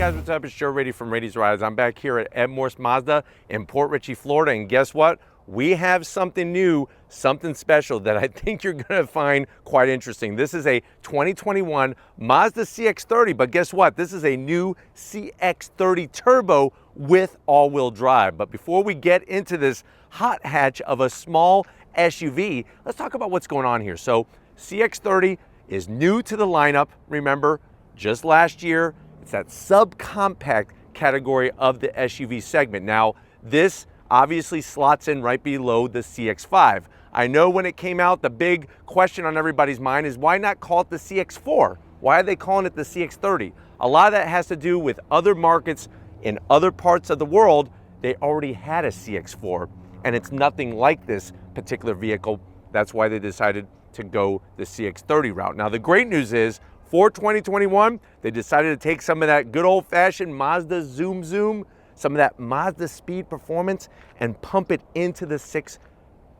guys, what's up? It's Joe Rady from Rady's Rides. I'm back here at Ed Morse Mazda in Port Richey, Florida, and guess what? We have something new, something special that I think you're gonna find quite interesting. This is a 2021 Mazda CX-30, but guess what? This is a new CX-30 Turbo with all-wheel drive. But before we get into this hot hatch of a small SUV, let's talk about what's going on here. So CX-30 is new to the lineup, remember, just last year. It's that subcompact category of the SUV segment. Now, this obviously slots in right below the CX-5. I know when it came out, the big question on everybody's mind is why not call it the CX-4? Why are they calling it the CX-30? A lot of that has to do with other markets in other parts of the world. They already had a CX-4, and it's nothing like this particular vehicle. That's why they decided to go the CX-30 route. Now, the great news is, for 2021, they decided to take some of that good old-fashioned Mazda zoom, some of that Mazda speed performance, and pump it into the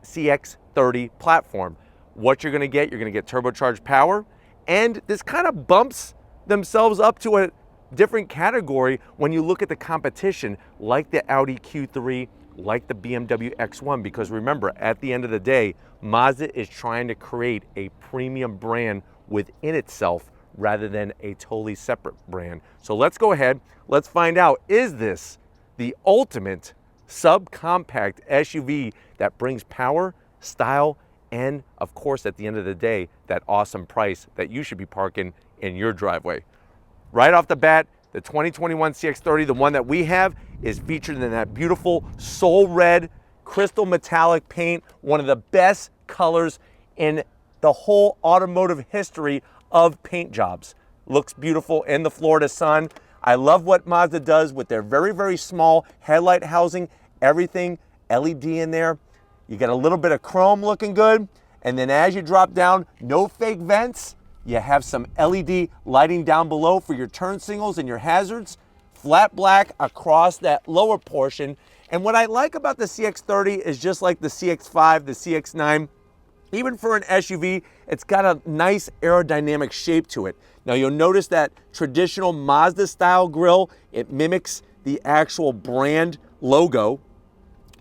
CX-30 platform. What you're gonna get turbocharged power, and this kind of bumps themselves up to a different category when you look at the competition, like the Audi Q3, like the BMW X1, because remember, at the end of the day, Mazda is trying to create a premium brand within itself rather than a totally separate brand. So let's go ahead, let's find out, is this the ultimate subcompact SUV that brings power, style, and of course, at the end of the day, that awesome price that you should be parking in your driveway? Right off the bat, the 2021 CX-30, the one that we have, is featured in that beautiful soul red crystal metallic paint, one of the best colors in the whole automotive history of paint jobs. Looks beautiful in the Florida sun. I love what Mazda does with their very, very small headlight housing, everything LED in there. You get a little bit of chrome looking good, and then as you drop down, no fake vents. You have some LED lighting down below for your turn signals and your hazards. Flat black across that lower portion. And what I like about the CX-30 is just like the CX-5, the CX-9, even for an SUV, it's got a nice aerodynamic shape to it. Now you'll notice that traditional Mazda style grille, it mimics the actual brand logo.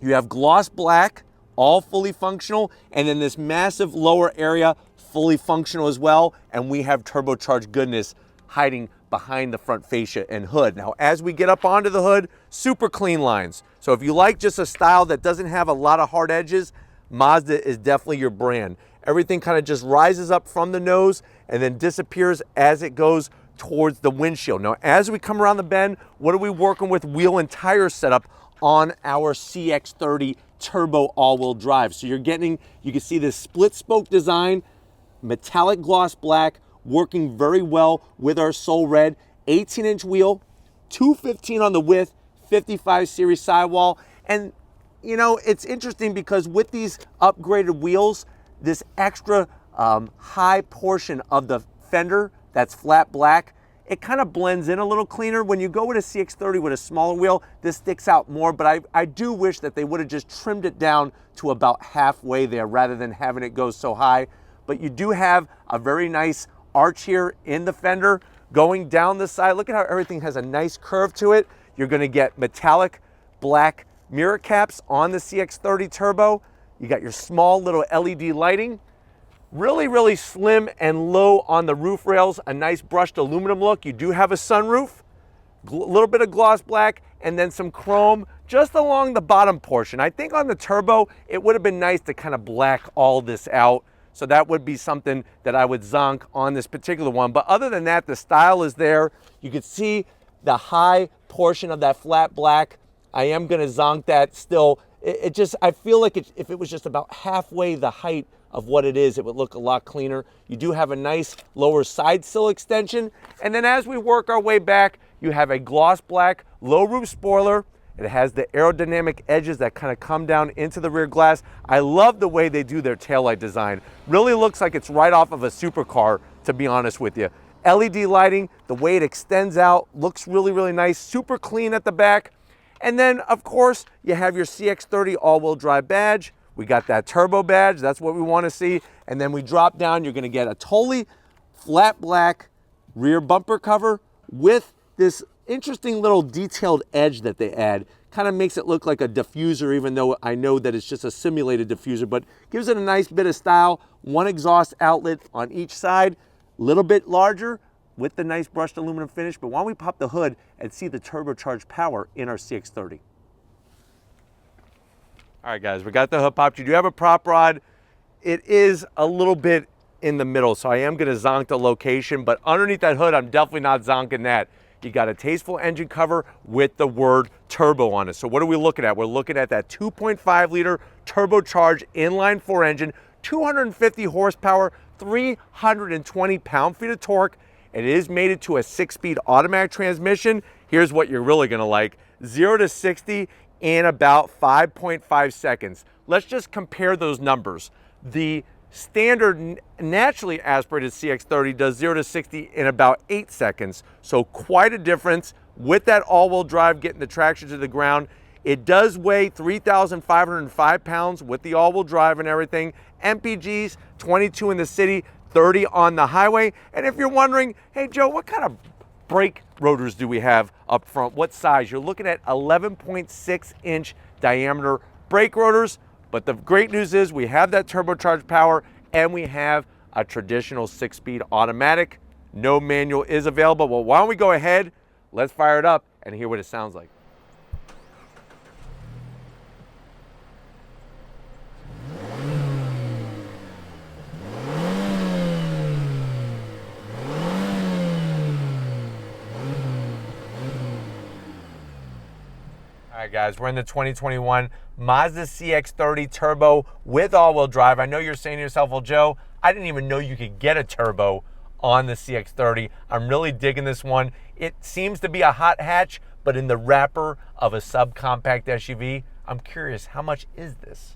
You have gloss black, all fully functional, and then this massive lower area, fully functional as well, and we have turbocharged goodness hiding behind the front fascia and hood. Now, as we get up onto the hood, super clean lines. So if you like just a style that doesn't have a lot of hard edges, Mazda is definitely your brand. Everything kind of just rises up from the nose and then disappears as it goes towards the windshield. Now, as we come around the bend, what are we working with wheel and tire setup on our CX-30 Turbo all-wheel drive? So you can see this split spoke design, metallic gloss black, working very well with our soul red, 18-inch wheel, 215 on the width, 55 series sidewall. And you know, it's interesting because with these upgraded wheels, this extra high portion of the fender that's flat black, it kind of blends in a little cleaner. When you go with a CX-30 with a smaller wheel, this sticks out more, but I do wish that they would have just trimmed it down to about halfway there rather than having it go so high. But you do have a very nice arch here in the fender going down the side. Look at how everything has a nice curve to it. You're gonna get metallic black mirror caps on the CX-30 Turbo. You got your small little LED lighting. Really, really slim and low on the roof rails. A nice brushed aluminum look. You do have a sunroof, a little bit of gloss black, and then some chrome just along the bottom portion. I think on the Turbo, it would have been nice to kind of black all this out. So that would be something that I would zonk on this particular one. But other than that, the style is there. You can see the high portion of that flat black. I am gonna zonk that still. I feel like if it was just about halfway the height of what it is, it would look a lot cleaner. You do have a nice lower side sill extension. And then as we work our way back, you have a gloss black low roof spoiler. It has the aerodynamic edges that kind of come down into the rear glass. I love the way they do their taillight design. Really looks like it's right off of a supercar, to be honest with you. LED lighting, the way it extends out, looks really, really nice. Super clean at the back. And then, of course, you have your CX-30 all-wheel drive badge. We got that turbo badge. That's what we want to see. And then we drop down. You're going to get a totally flat black rear bumper cover with this interesting little detailed edge that they add. Kind of makes it look like a diffuser, even though I know that it's just a simulated diffuser, but gives it a nice bit of style. One exhaust outlet on each side, a little bit larger with the nice brushed aluminum finish. But why don't we pop the hood and see the turbocharged power in our CX-30. All right, guys, we got the hood popped. You do have a prop rod. It is a little bit in the middle, so I am gonna zonk the location, but underneath that hood, I'm definitely not zonking that. You got a tasteful engine cover with the word turbo on it. So what are we looking at? We're looking at that 2.5 liter turbocharged inline-4 engine, 250 horsepower, 320 pound-feet of torque. It is mated to a 6-speed automatic transmission. Here's what you're really gonna like. 0 to 60 in about 5.5 seconds. Let's just compare those numbers. The standard naturally aspirated CX-30 does 0 to 60 in about 8 seconds. So quite a difference with that all-wheel drive getting the traction to the ground. It does weigh 3,505 pounds with the all-wheel drive and everything. MPGs, 22 in the city, 30 on the highway. And if you're wondering, hey Joe, what kind of brake rotors do we have up front? What size? You're looking at 11.6 inch diameter brake rotors. But the great news is we have that turbocharged power and we have a traditional 6-speed automatic. No manual is available. Well, why don't we go ahead, let's fire it up and hear what it sounds like. All right, guys, we're in the 2021 Mazda CX-30 Turbo with all-wheel drive. I know you're saying to yourself, well, Joe, I didn't even know you could get a turbo on the CX-30. I'm really digging this one. It seems to be a hot hatch, but in the wrapper of a subcompact SUV. I'm curious, how much is this?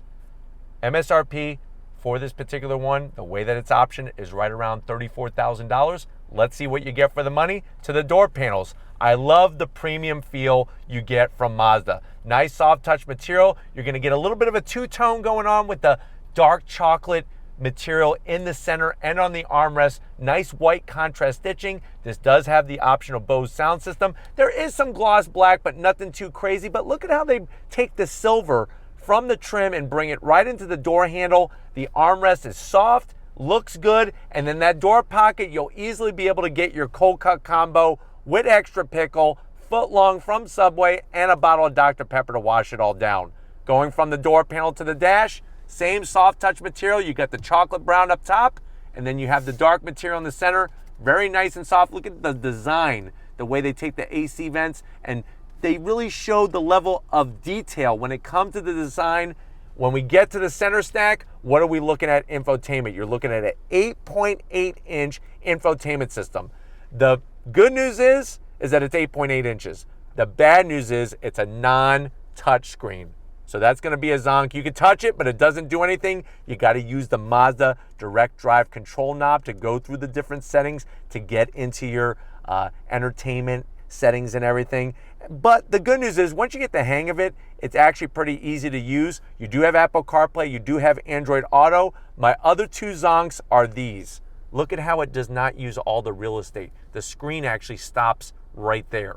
MSRP for this particular one, the way that it's optioned, is right around $34,000. Let's see what you get for the money. To the door panels. I love the premium feel you get from Mazda. Nice soft touch material. You're gonna get a little bit of a two-tone going on with the dark chocolate material in the center and on the armrest. Nice white contrast stitching. This does have the optional Bose sound system. There is some gloss black, but nothing too crazy. But look at how they take the silver from the trim and bring it right into the door handle. The armrest is soft, looks good, and then that door pocket, you'll easily be able to get your cold cut combo with extra pickle, foot long from Subway, and a bottle of Dr. Pepper to wash it all down. Going from the door panel to the dash, same soft touch material. You got the chocolate brown up top, and then you have the dark material in the center. Very nice and soft. Look at the design, the way they take the AC vents, and they really showed the level of detail when it comes to the design. When we get to the center stack, what are we looking at? Infotainment. You're looking at an 8.8 inch infotainment system. The good news is that it's 8.8 inches. The bad news is it's a non-touch screen. So that's gonna be a zonk. You can touch it, but it doesn't do anything. You gotta use the Mazda direct drive control knob to go through the different settings to get into your entertainment settings and everything. But the good news is once you get the hang of it, it's actually pretty easy to use. You do have Apple CarPlay, you do have Android Auto. My other two zonks are these. Look at how it does not use all the real estate. The screen actually stops right there.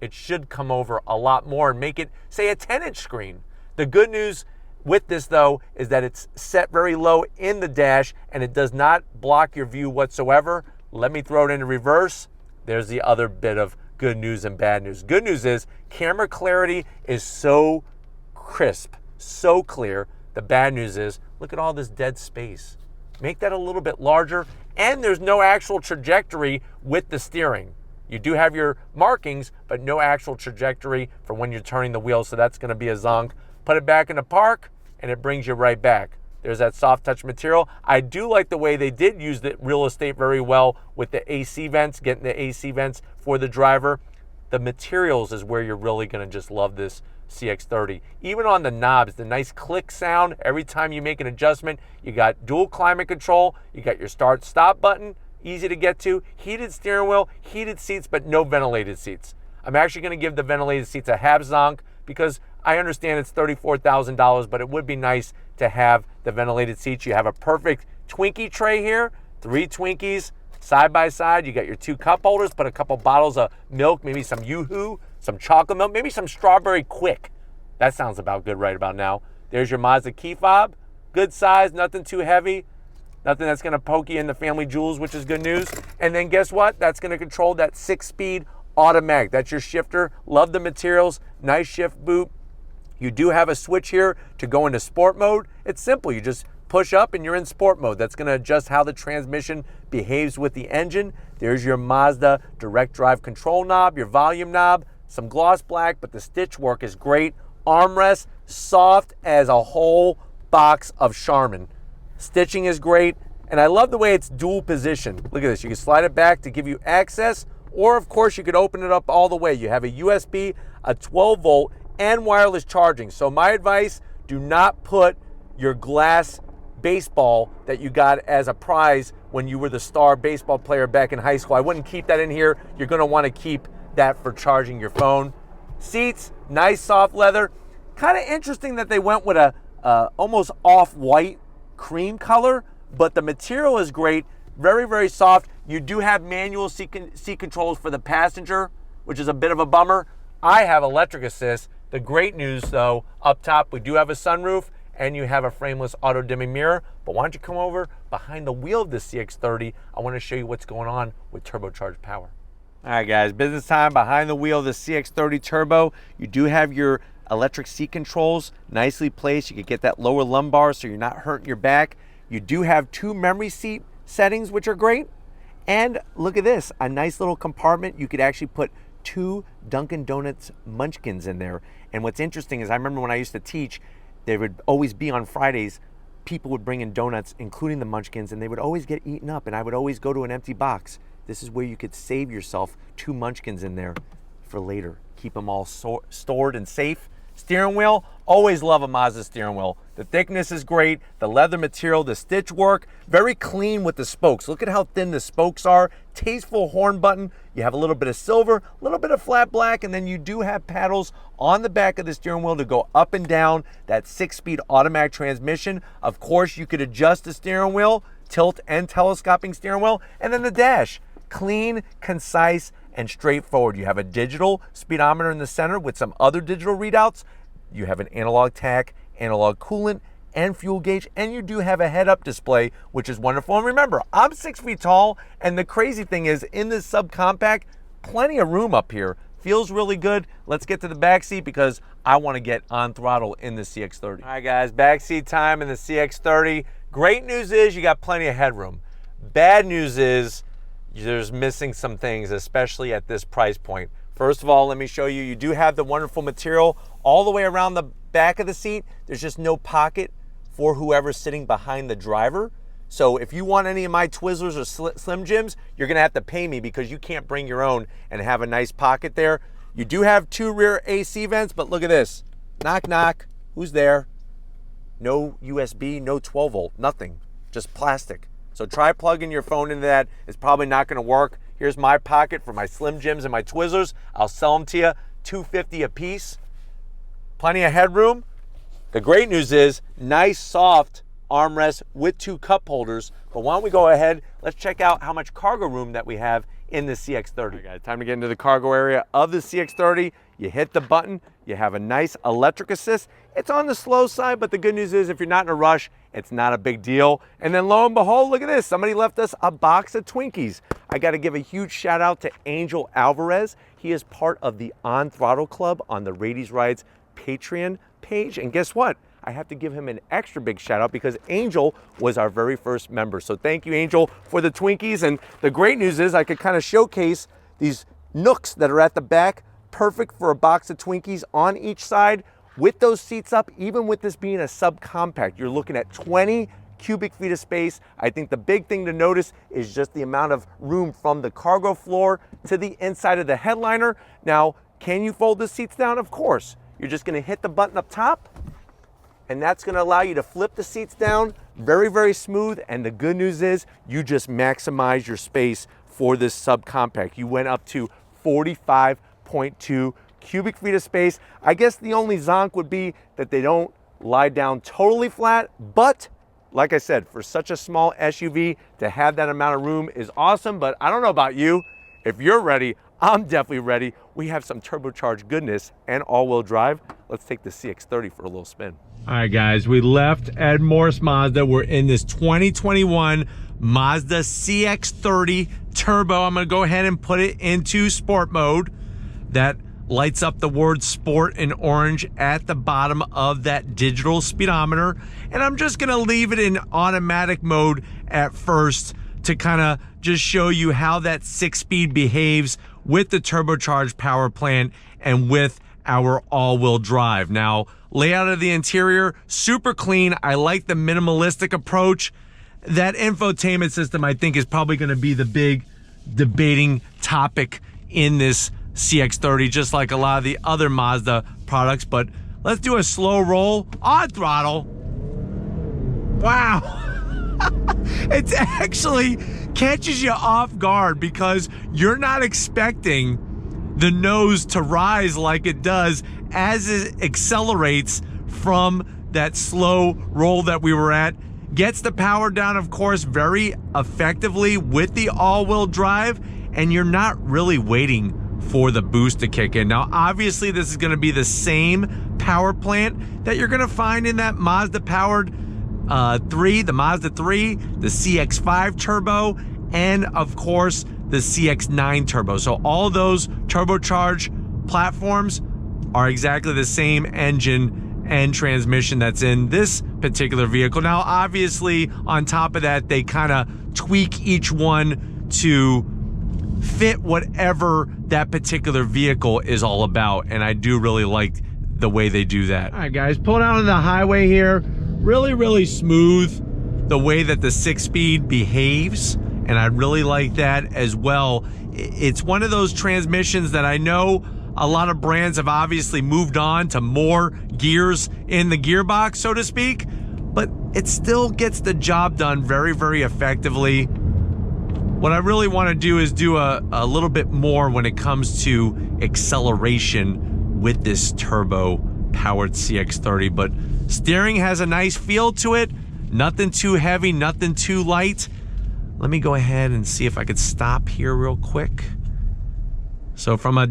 It should come over a lot more and make it, say, a 10-inch screen. The good news with this, though, is that it's set very low in the dash and it does not block your view whatsoever. Let me throw it into reverse. There's the other bit of good news and bad news. Good news is camera clarity is so crisp, so clear. The bad news is look at all this dead space. Make that a little bit larger, and there's no actual trajectory with the steering. You do have your markings, but no actual trajectory for when you're turning the wheel, so that's gonna be a zonk. Put it back in the park, and it brings you right back. There's that soft touch material. I do like the way they did use the real estate very well with the AC vents, getting the AC vents for the driver. The materials is where you're really gonna just love this CX-30. Even on the knobs, the nice click sound, every time you make an adjustment, you got dual climate control, you got your start stop button, easy to get to, heated steering wheel, heated seats, but no ventilated seats. I'm actually gonna give the ventilated seats a half zonk because I understand it's $34,000, but it would be nice to have the ventilated seats. You have a perfect Twinkie tray here, 3 Twinkies, Side by side, you got your 2 cup holders, put a couple bottles of milk, maybe some Yoo-Hoo, some chocolate milk, maybe some strawberry quick. That sounds about good right about now. There's your Mazda Key Fob. Good size, nothing too heavy, nothing that's gonna poke you in the family jewels, which is good news. And then guess what? That's gonna control that 6-speed automatic. That's your shifter. Love the materials, nice shift boot. You do have a switch here to go into sport mode. It's simple, you just push up and you're in sport mode. That's gonna adjust how the transmission behaves with the engine. There's your Mazda direct drive control knob, your volume knob, some gloss black, but the stitch work is great. Armrest, soft as a whole box of Charmin. Stitching is great, and I love the way it's dual position. Look at this, you can slide it back to give you access, or of course you could open it up all the way. You have a USB, a 12 volt, and wireless charging. So my advice, do not put your glass baseball that you got as a prize when you were the star baseball player back in high school. I wouldn't keep that in here. You're gonna wanna keep that for charging your phone. Seats, nice soft leather. Kind of interesting that they went with a almost off-white cream color, but the material is great, very, very soft. You do have manual seat controls for the passenger, which is a bit of a bummer. I have electric assist. The great news though, up top, we do have a sunroof and you have a frameless auto-dimming mirror. But why don't you come over behind the wheel of the CX-30? I want to show you what's going on with turbocharged power. All right, guys, business time. Behind the wheel of the CX-30 Turbo, you do have your electric seat controls nicely placed. You can get that lower lumbar so you're not hurting your back. You do have 2 memory seat settings, which are great. And look at this, a nice little compartment. You could actually put 2 Dunkin' Donuts munchkins in there. And what's interesting is I remember when I used to teach, there would always be on Fridays, people would bring in donuts, including the munchkins, and they would always get eaten up, and I would always go to an empty box. This is where you could save yourself 2 munchkins in there for later. Keep them all stored and safe. Steering wheel, always love a Mazda steering wheel. The thickness is great, the leather material, the stitch work, very clean with the spokes. Look at how thin the spokes are. Tasteful horn button. You have a little bit of silver, a little bit of flat black, and then you do have paddles on the back of the steering wheel to go up and down. That 6-speed automatic transmission. Of course, you could adjust the steering wheel, tilt and telescoping steering wheel, and then the dash. Clean, concise, and straightforward. You have a digital speedometer in the center with some other digital readouts. You have an analog tach, analog coolant, and fuel gauge, and you do have a head-up display, which is wonderful. And remember, I'm 6 feet tall, and the crazy thing is, in this subcompact, plenty of room up here. Feels really good. Let's get to the back seat because I want to get on throttle in the CX-30. All right, guys, backseat time in the CX-30. Great news is you got plenty of headroom. Bad news is there's missing some things, especially at this price point. First of all, let me show you, you do have the wonderful material all the way around the back of the seat. There's just no pocket for whoever's sitting behind the driver. So if you want any of my Twizzlers or Slim Jims, you're gonna have to pay me because you can't bring your own and have a nice pocket there. You do have 2 rear AC vents, but look at this. Knock, knock, who's there? No USB, no 12 volt, nothing, just plastic. So try plugging your phone into that. It's probably not gonna work. Here's my pocket for my Slim Jims and my Twizzlers. I'll sell them to you, $2.50 a piece. Plenty of headroom. The great news is nice soft armrest with 2 cup holders. But why don't we go ahead, let's check out how much cargo room that we have in the CX-30. Guys, time to get into the cargo area of the CX-30. You hit the button, you have a nice electric assist. It's on the slow side, but the good news is if you're not in a rush, it's not a big deal. And then lo and behold, look at this. Somebody left us a box of Twinkies. I got to give a huge shout out to Angel Alvarez. He is part of the On Throttle Club on the Radies Rides Patreon page. And guess what? I have to give him an extra big shout out because Angel was our very first member. So thank you, Angel, for the Twinkies. And the great news is I could kind of showcase these nooks that are at the back, perfect for a box of Twinkies on each side. With those seats up, even with this being a subcompact, you're looking at 20 cubic feet of space. I think the big thing to notice is just the amount of room from the cargo floor to the inside of the headliner. Now, can you fold the seats down? Of course. You're just gonna hit the button up top, and that's gonna allow you to flip the seats down. Very, very smooth. And the good news is you just maximize your space for this subcompact. You went up to 45.2 cubic feet of space. I guess the only zonk would be that they don't lie down totally flat, but Like I said, for such a small SUV, to have that amount of room is awesome, but I don't know about you. If you're ready, I'm definitely ready. We have some turbocharged goodness and all-wheel drive. Let's take the CX-30 for a little spin. All right, guys, we left Ed Morse Mazda. We're in this 2021 Mazda CX-30 Turbo. I'm gonna go ahead and put it into sport mode. That lights up the word sport in orange at the bottom of that digital speedometer. And I'm just gonna leave it in automatic mode at first to kind of just show you how that 6-speed behaves with the turbocharged power plant and with our all-wheel drive. Now, layout of the interior, super clean. I like the minimalistic approach. That infotainment system, I think, is probably gonna be the big debating topic in this CX-30, just like a lot of the other Mazda products. But let's do a slow roll on throttle. Wow. It actually catches you off guard because you're not expecting the nose to rise like it does as it accelerates from that slow roll that we were at. Gets the power down, of course, very effectively with the all-wheel drive, and you're not really waiting for the boost to kick in. Now, obviously, this is going to be the same power plant that you're going to find in that Mazda-powered the Mazda 3, the CX-5 Turbo, and, of course, the CX-9 Turbo. So all those turbocharged platforms are exactly the same engine and transmission that's in this particular vehicle. Now, obviously, on top of that, they kind of tweak each one to fit whatever that particular vehicle is all about, and I do really like the way they do that. All right, guys, pulling out on the highway here, really smooth the way that the 6-speed behaves, and I really like that as well. It's one of those transmissions that I know a lot of brands have obviously moved on to more gears in the gearbox, so to speak, but it still gets the job done very effectively. What I really want to do is do a little bit more when it comes to acceleration with this turbo powered CX-30, but steering has a nice feel to it. Nothing too heavy, nothing too light. Let me go ahead and see if I could stop here real quick. So from a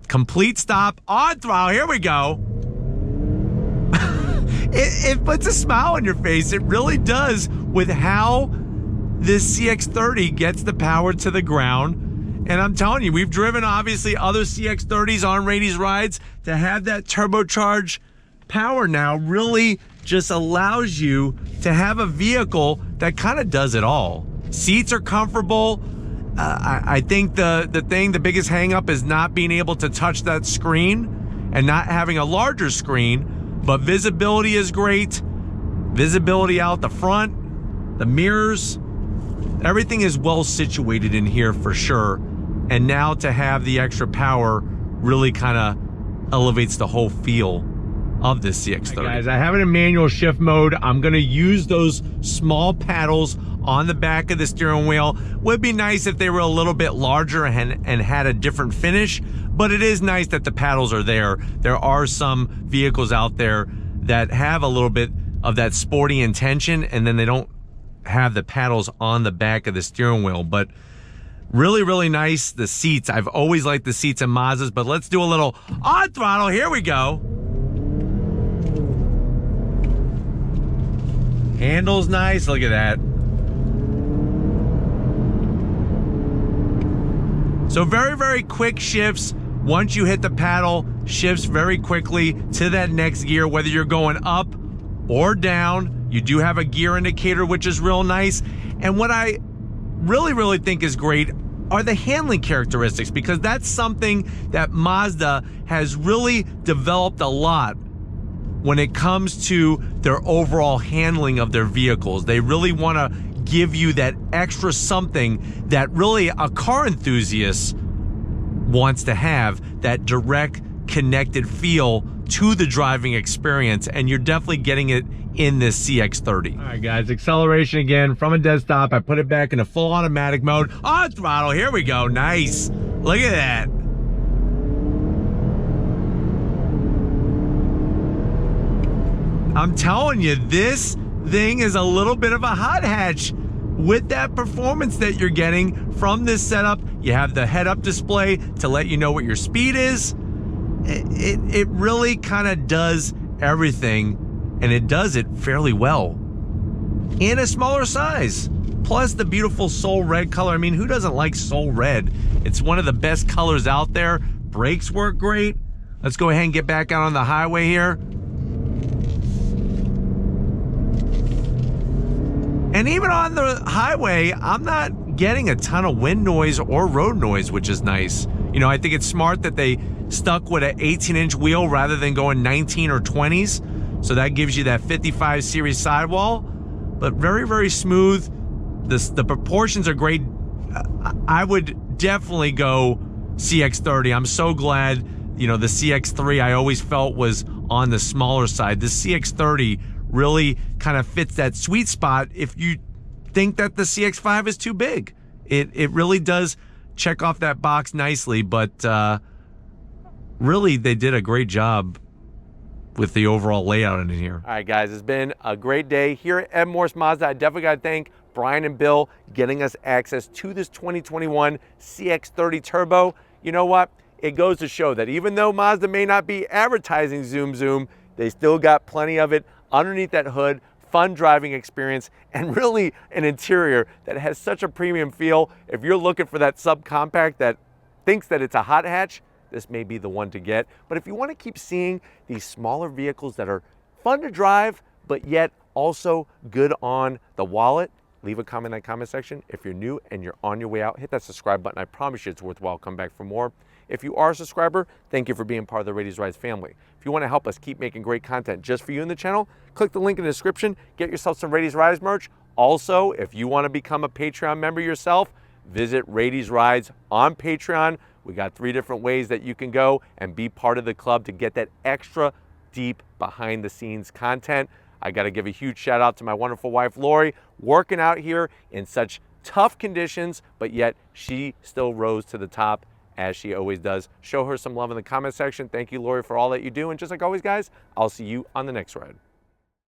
complete stop on throttle, here we go. It puts a smile on your face. It really does with how this CX-30 gets the power to the ground. And I'm telling you, we've driven obviously other CX-30s on Rady's rides. To have that turbocharged power now really just allows you to have a vehicle that kind of does it all. Seats are comfortable. I think the biggest hang up is not being able to touch that screen and not having a larger screen, but visibility is great. Visibility out the front, the mirrors, everything is well situated in here for sure. And now to have the extra power really kind of elevates the whole feel of this CX-30. Right, guys, I have it in manual shift mode. I'm gonna use those small paddles on the back of the steering wheel. Would be nice if they were a little bit larger and had a different finish, but it is nice that the paddles are there. There are some vehicles out there that have a little bit of that sporty intention, and then they don't have the paddles on the back of the steering wheel. But really nice. The seats, I've always liked the seats in Mazdas, but let's do a little on throttle. Here we go. Handle's nice, look at that. So very quick shifts. Once you hit the paddle, shifts very quickly to that next gear, whether you're going up or down. You do have a gear indicator, which is real nice. And what I really think is great are the handling characteristics, because that's something that Mazda has really developed a lot when it comes to their overall handling of their vehicles. They really want to give you that extra something that really a car enthusiast wants to have, that direct connected feel to the driving experience, and you're definitely getting it in this CX-30. All right, guys, acceleration again from a dead stop. I put it back in a full automatic mode. On throttle, here we go. Nice. Look at that. I'm telling you, this thing is a little bit of a hot hatch with that performance that you're getting from this setup. You have the head-up display to let you know what your speed is. It really kind of does everything, and it does it fairly well in a smaller size. Plus the beautiful soul red color. I mean, who doesn't like soul red? It's one of the best colors out there. Brakes work great. Let's go ahead and get back out on the highway here. And even on the highway, I'm not getting a ton of wind noise or road noise, which is nice. You know, I think it's smart that they stuck with an 18-inch wheel rather than going 19 or 20s. So that gives you that 55 series sidewall, but very, very smooth. The proportions are great. I would definitely go CX-30. I'm so glad, you know, the CX-3 I always felt was on the smaller side. The CX-30 really kind of fits that sweet spot if you think that the CX-5 is too big. It really does check off that box nicely, but really they did a great job with the overall layout in here. All right, guys, it's been a great day here at Ed Morse Mazda. I definitely got to thank Brian and Bill getting us access to this 2021 CX-30 Turbo. You know what? It goes to show that even though Mazda may not be advertising Zoom Zoom, they still got plenty of it underneath that hood, fun driving experience, and really an interior that has such a premium feel. If you're looking for that subcompact that thinks that it's a hot hatch, this may be the one to get. But if you want to keep seeing these smaller vehicles that are fun to drive, but yet also good on the wallet, leave a comment in the comment section. If you're new and you're on your way out, hit that subscribe button. I promise you it's worthwhile. Come back for more. If you are a subscriber, thank you for being part of the Radies Rides family. If you want to help us keep making great content just for you in the channel, click the link in the description, get yourself some Radies Rides merch. Also, if you want to become a Patreon member yourself, visit Radies Rides on Patreon. We got 3 different ways that you can go and be part of the club to get that extra deep behind the scenes content. I got to give a huge shout out to my wonderful wife, Lori, working out here in such tough conditions, but yet she still rose to the top as she always does. Show her some love in the comment section. Thank you, Lori, for all that you do. And just like always, guys, I'll see you on the next ride.